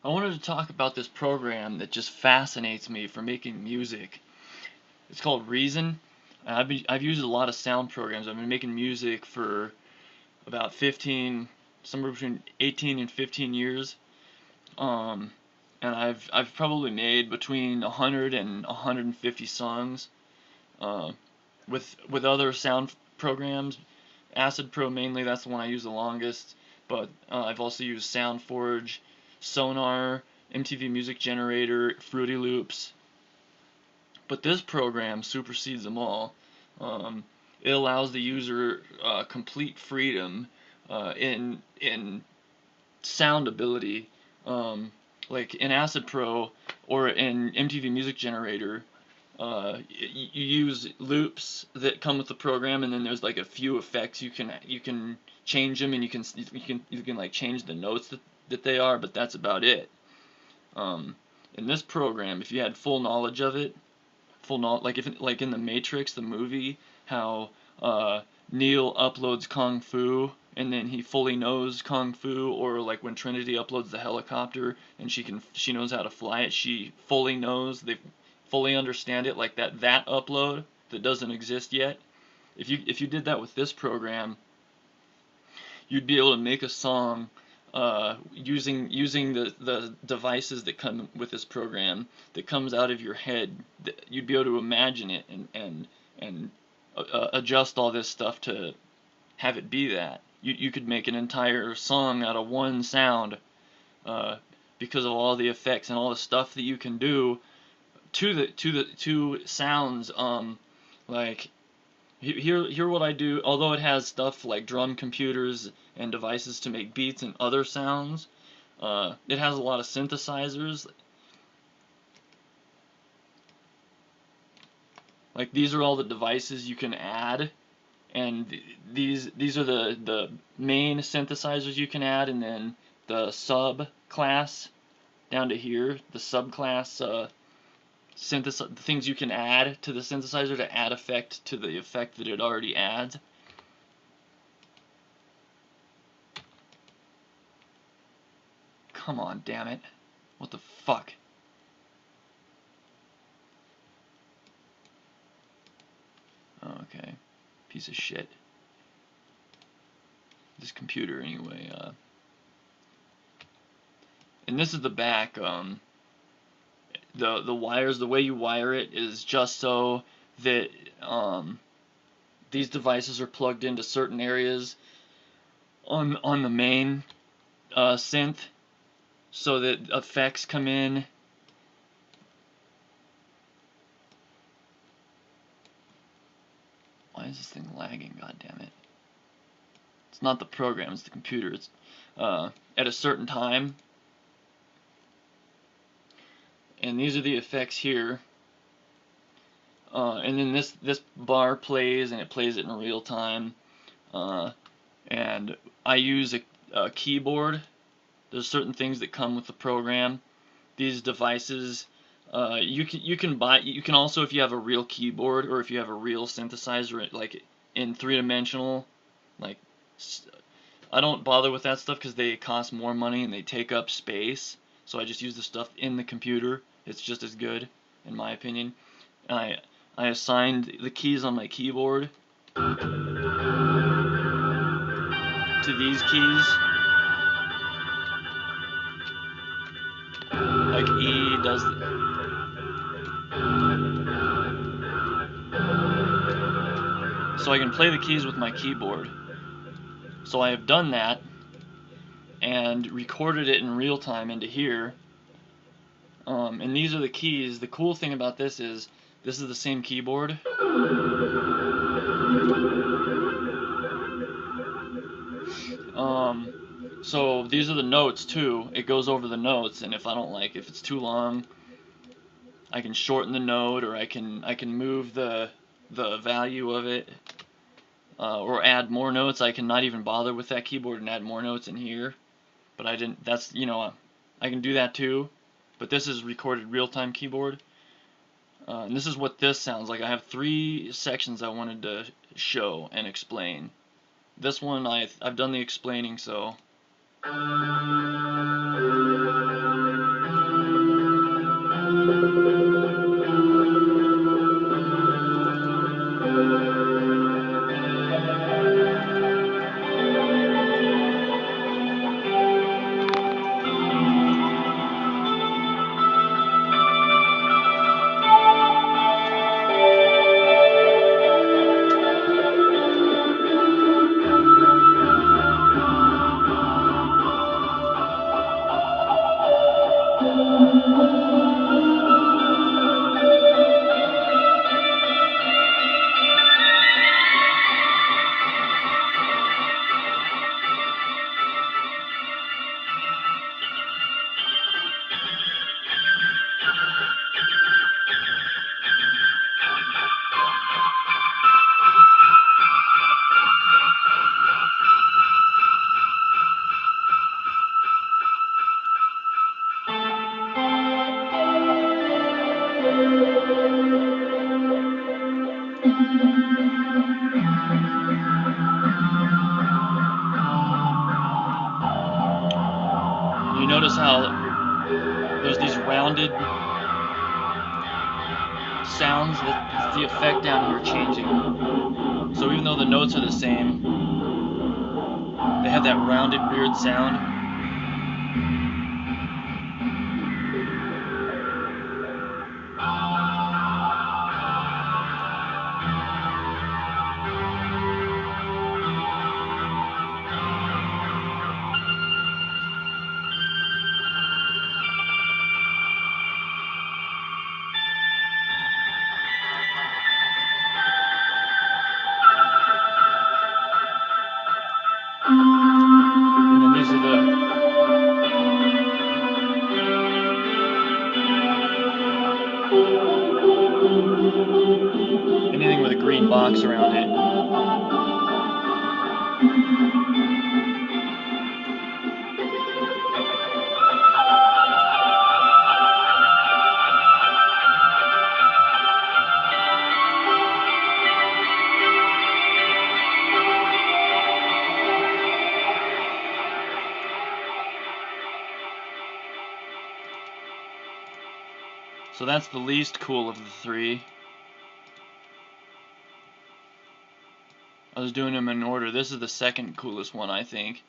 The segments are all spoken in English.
I wanted to talk about this program that just fascinates me for making music. It's called Reason. I've used a lot of sound programs. I've been making music for about 15, somewhere between 18 and 15 years. Um, and I've probably made between 100 and 150 songs. Uh, with other sound programs, Acid Pro mainly. That's the one I use the longest. But I've also used SoundForge, Sonar, MTV Music Generator, Fruity Loops. But this program supersedes them all. It allows the user complete freedom in sound ability. Like in Acid Pro or in MTV Music Generator, you use loops that come with the program, and then there's like a few effects you can change them, and you can like change the notes that they are, but that's about it. In this program, if you had full knowledge of it, like if like in the Matrix, the movie, how Neo uploads Kung Fu and then he fully knows Kung Fu, or like when Trinity uploads the helicopter and she knows how to fly it, she fully knows, they fully understand it, like that upload that doesn't exist yet. If you did that with this program, you'd be able to make a song using the devices that come with this program, that comes out of your head. You'd be able to imagine it and adjust all this stuff to have it be that. You could make an entire song out of one sound because of all the effects and all the stuff that you can do to sounds. Like Hear what I do. Although it has stuff like drum computers and devices to make beats and other sounds, it has a lot of synthesizers. Like these are all the devices you can add, and these are the main synthesizers you can add, and then the subclass down to here, the subclass things you can add to the synthesizer to add effect to the effect that it already adds. Come on, damn it. What the fuck? Okay. Piece of shit. This computer, anyway. And this is the back. The wires, the way you wire it is just so that these devices are plugged into certain areas on the main synth, so that effects come in. Why is this thing lagging? God damn it! It's not the program; it's the computer. It's at a certain time, and these are the effects here. And then this bar plays, and it plays it in real time. And I use a keyboard. There's certain things that come with the program. These devices, you can also, if you have a real keyboard or if you have a real synthesizer, like in three-dimensional, like I don't bother with that stuff because they cost more money and they take up space. So I just use the stuff in the computer. It's just as good, in my opinion. And I assigned the keys on my keyboard to these keys. Like E does. So I can play the keys with my keyboard. So I have done that and recorded it in real time into here. And these are the keys. The cool thing about this is the same keyboard. So these are the notes too. It goes over the notes, and if it's too long, I can shorten the note, or I can move the value of it, or add more notes. I can not even bother with that keyboard and add more notes in here. But I didn't. That's, I can do that too. But this is recorded real-time keyboard. And this is what this sounds like. I have 3 sections I wanted to show and explain. This one I've done the explaining, so You notice how there's these rounded sounds that the effect down here changing. So even though the notes are the same, they have that rounded weird sound. And then these are anything with a green box around it. So that's the least cool of the three. I was doing them in order. This is the second coolest one, I think.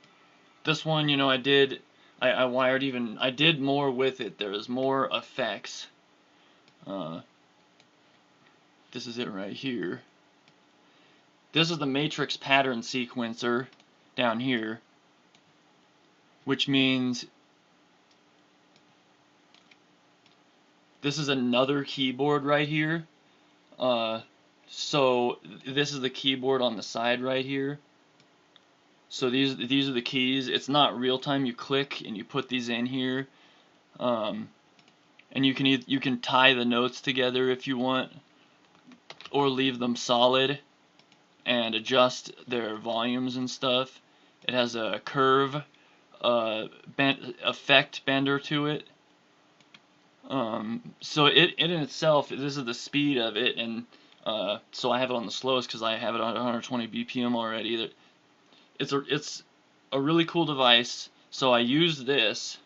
This one, I did more with it. There's more effects. This is it right here. This is the matrix pattern sequencer down here, which means this is another keyboard right here. So this is the keyboard on the side right here. So these are the keys. It's not real time. You click and you put these in here, and you can tie the notes together if you want, or leave them solid and adjust their volumes and stuff. It has a curve effect bender to it. So it in itself, this is the speed of it, and so I have it on the slowest because I have it on 120 BPM already. It's a really cool device. So I use this.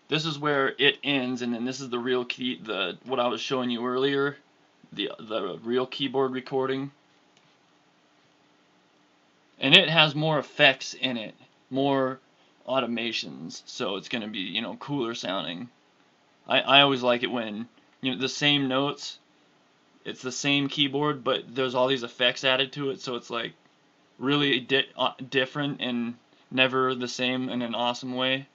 This is where it ends, and then this is the real key, what I was showing you earlier, the real keyboard recording. And it has more effects in it, more automations, so it's going to be, cooler sounding. I always like it when, the same notes, it's the same keyboard, but there's all these effects added to it, so it's like really different and never the same in an awesome way.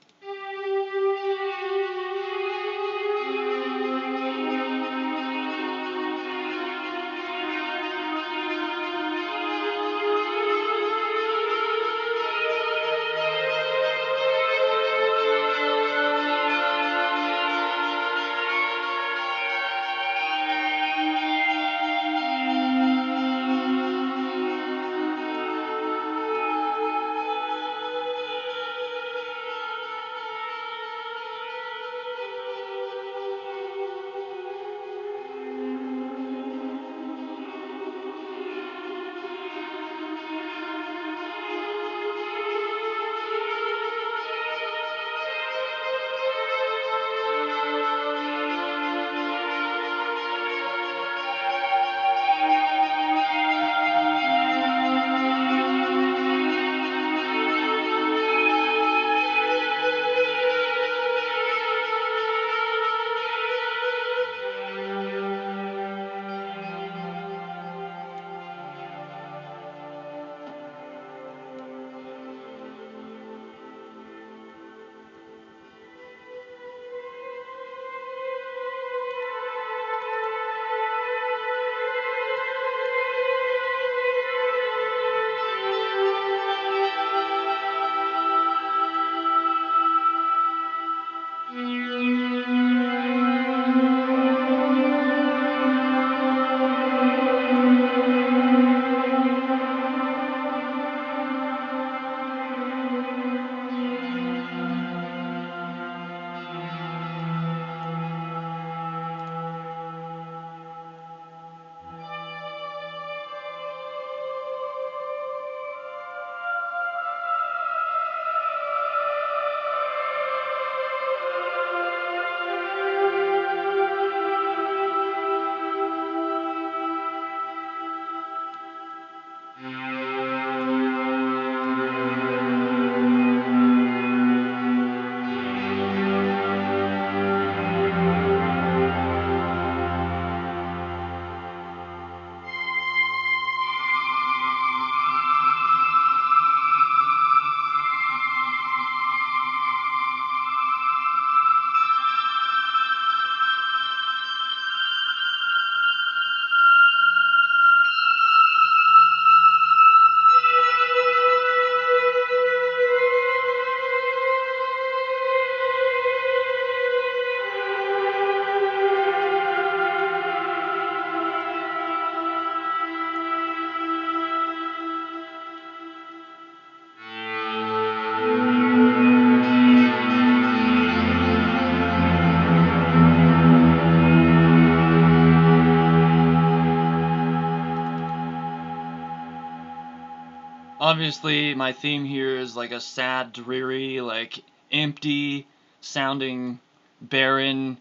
Obviously, my theme here is like a sad, dreary, like empty sounding, barren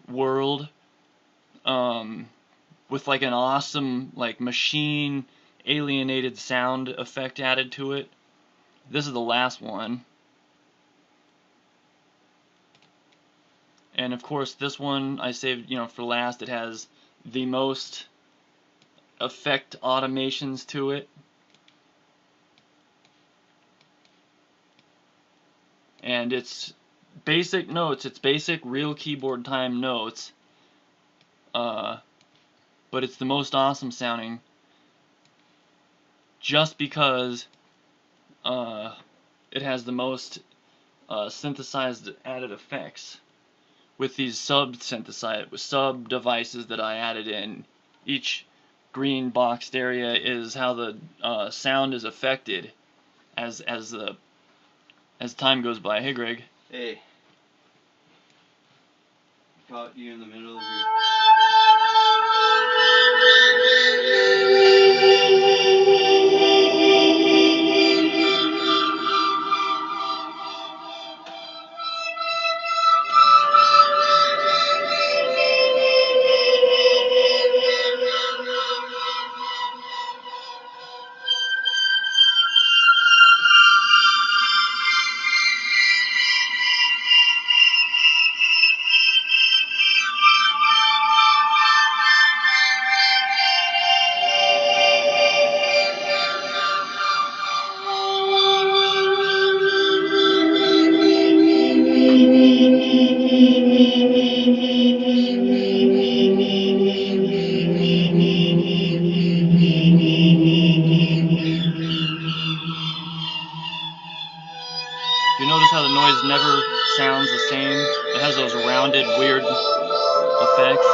world, um, with like an awesome, like machine alienated sound effect added to it. This is the last one. And of course, this one I saved, for last. It has the most effect automations to it. And it's basic notes, it's basic real keyboard time notes, but it's the most awesome sounding just because it has the most synthesized added effects with these sub devices that I added in. Each green boxed area is how the sound is affected as time goes by. Hey, Greg. Hey. Caught you in the middle of your... You notice how the noise never sounds the same? It has those rounded, weird effects.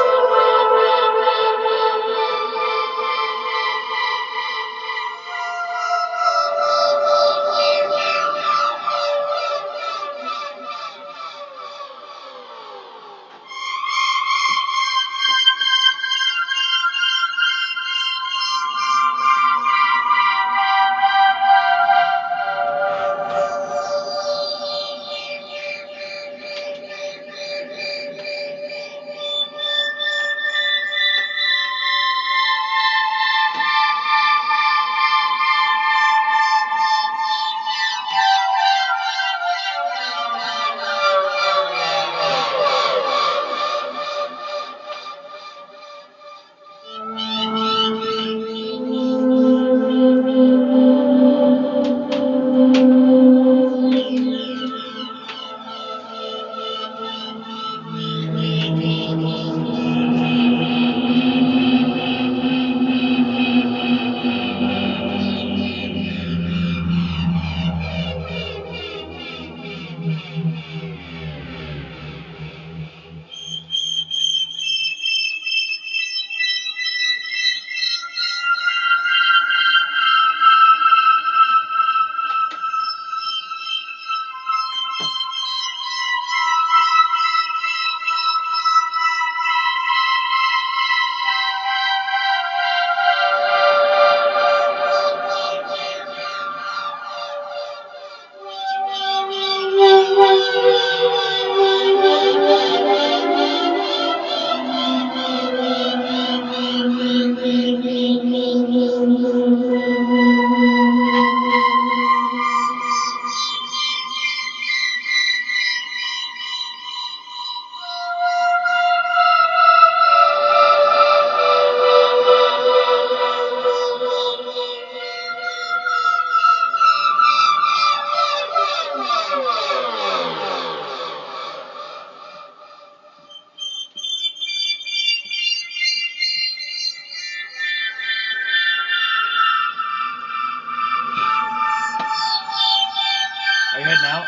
heading out?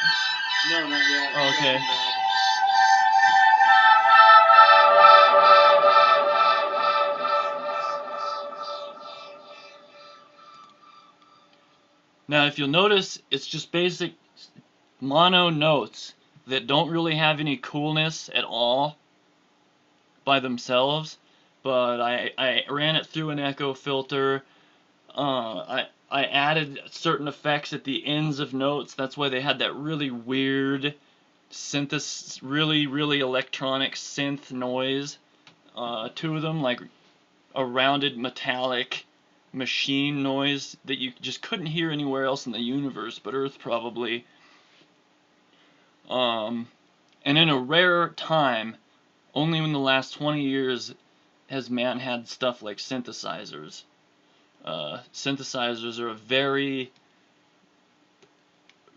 No, not yet. Oh, okay. Now, if you'll notice, it's just basic mono notes that don't really have any coolness at all by themselves, but I ran it through an echo filter. I added certain effects at the ends of notes. That's why they had that really weird really electronic synth noise to them, like a rounded metallic machine noise that you just couldn't hear anywhere else in the universe but Earth probably. And in a rare time, only in the last 20 years has man had stuff like synthesizers. Synthesizers are a very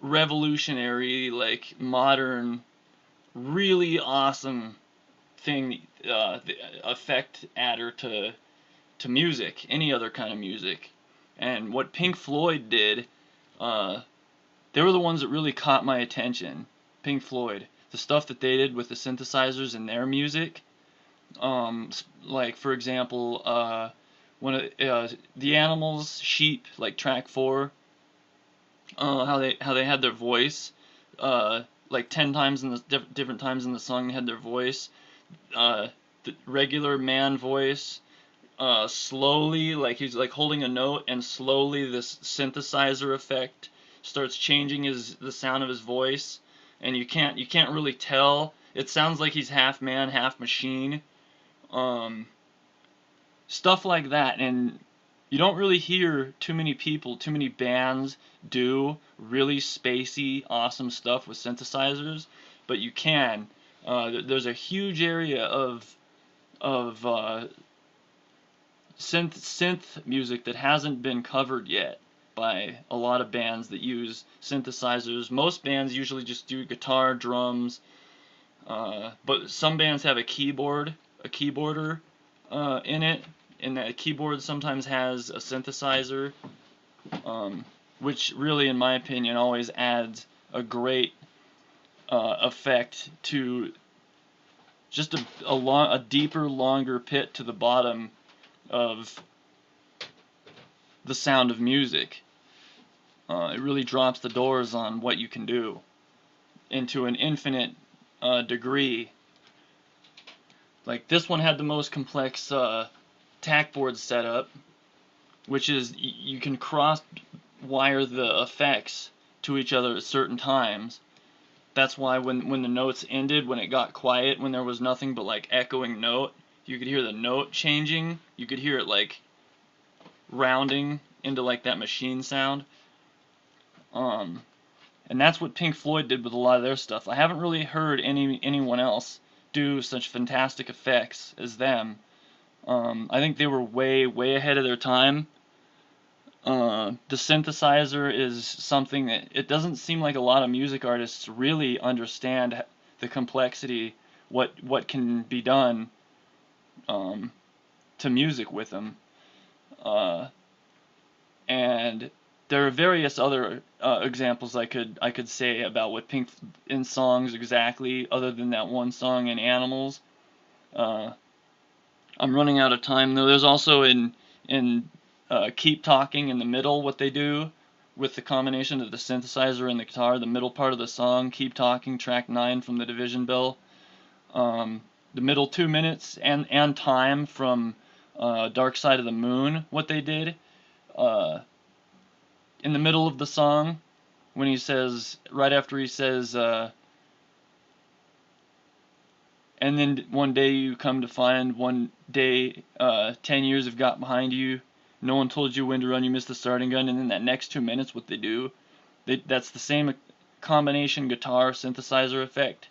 revolutionary, like modern, really awesome thing, the effect adder to music, any other kind of music. And what Pink Floyd did, they were the ones that really caught my attention. Pink Floyd, the stuff that they did with the synthesizers in their music, like for example, when the Animals, Sheep, like track 4, how they had their voice, like 10 times in the different times in the song they had their voice, the regular man voice, slowly, like he's like holding a note, and slowly this synthesizer effect starts changing the sound of his voice, and you can't really tell. It sounds like he's half man, half machine. Stuff like that, and you don't really hear too many people, too many bands do really spacey, awesome stuff with synthesizers, but you can. There's a huge area of synth music that hasn't been covered yet by a lot of bands that use synthesizers. Most bands usually just do guitar, drums, but some bands have a keyboarder in it, and that keyboard sometimes has a synthesizer, which really, in my opinion, always adds a great effect to just a deeper, longer pit to the bottom of the sound of music. It really drops the doors on what you can do into an infinite degree. Like this one had the most complex tack board setup, which is you can cross wire the effects to each other at certain times. That's why when the notes ended, when it got quiet, when there was nothing but like echoing note, you could hear the note changing. You could hear it like rounding into like that machine sound. And that's what Pink Floyd did with a lot of their stuff. I haven't really heard anyone else do such fantastic effects as them. I think they were way ahead of their time. The synthesizer is something that it doesn't seem like a lot of music artists really understand the complexity, what can be done to music with them. And there are various other examples I could say about what Pink in songs exactly, other than that one song in Animals. I'm running out of time though. There's also in Keep Talking in the middle, what they do with the combination of the synthesizer and the guitar, the middle part of the song, Keep Talking, track 9 from the Division Bell. The middle 2 minutes and Time from Dark Side of the Moon, what they did. In the middle of the song, when he says, right after he says, and then one day you come to find, one day 10 years have got behind you, no one told you when to run, you missed the starting gun, and then that next 2 minutes, what they do, that's the same combination guitar synthesizer effect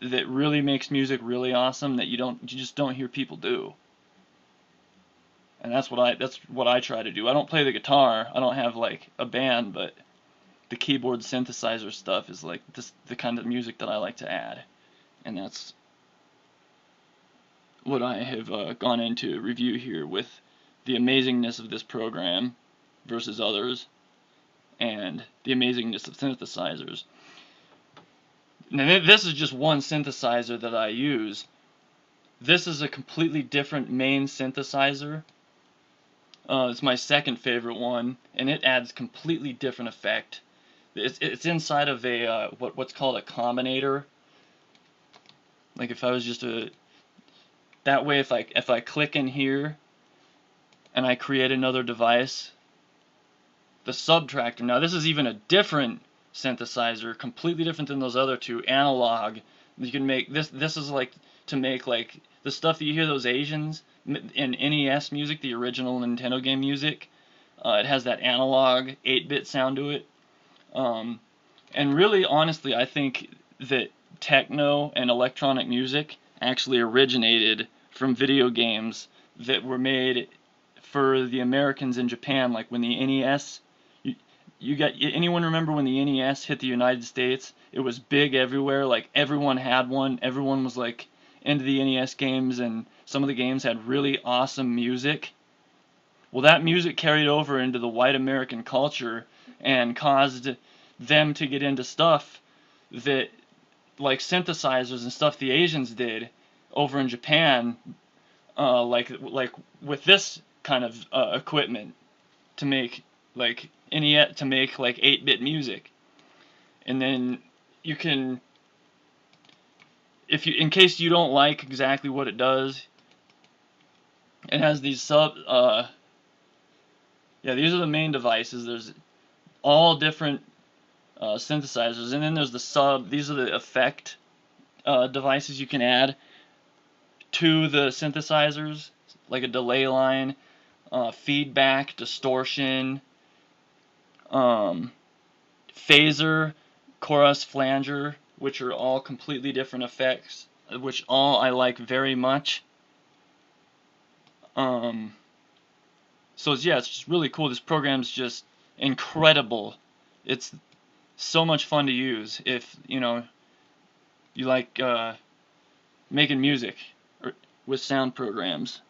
that really makes music really awesome that you just don't hear people do. And that's what I try to do. I don't play the guitar. I don't have like a band, but the keyboard synthesizer stuff is like the kind of music that I like to add. And that's what I have gone into review here with the amazingness of this program versus others, and the amazingness of synthesizers. And this is just one synthesizer that I use. This is a completely different main synthesizer. It's my second favorite one, and it adds completely different effect. It's inside of a what's called a combinator. Like if I was just a that way, if I click in here and I create another device, the subtractor. Now this is even a different synthesizer, completely different than those other two. Analog. You can make this. This is like to make like the stuff that you hear those Asians in NES music, the original Nintendo game music. It has that analog 8-bit sound to it. And really, honestly, I think that techno and electronic music actually originated from video games that were made for the Americans in Japan, like when the NES. You got anyone remember when the NES hit the United States? It was big everywhere. Like everyone had one. Everyone was like into the NES games, and some of the games had really awesome music. Well, that music carried over into the white American culture and caused them to get into stuff that, like synthesizers and stuff the Asians did over in Japan, like with this kind of equipment to make like NES to make like 8-bit music, and then you can, if you, in case you don't like exactly what it does, it has these yeah, these are the main devices. There's all different synthesizers, and then there's the these are the effect devices you can add to the synthesizers, like a delay line, feedback, distortion, um, phaser, chorus, flanger, which are all completely different effects, which all I like very much. So yeah, it's just really cool. This program's just incredible. It's so much fun to use if you like making music or with sound programs.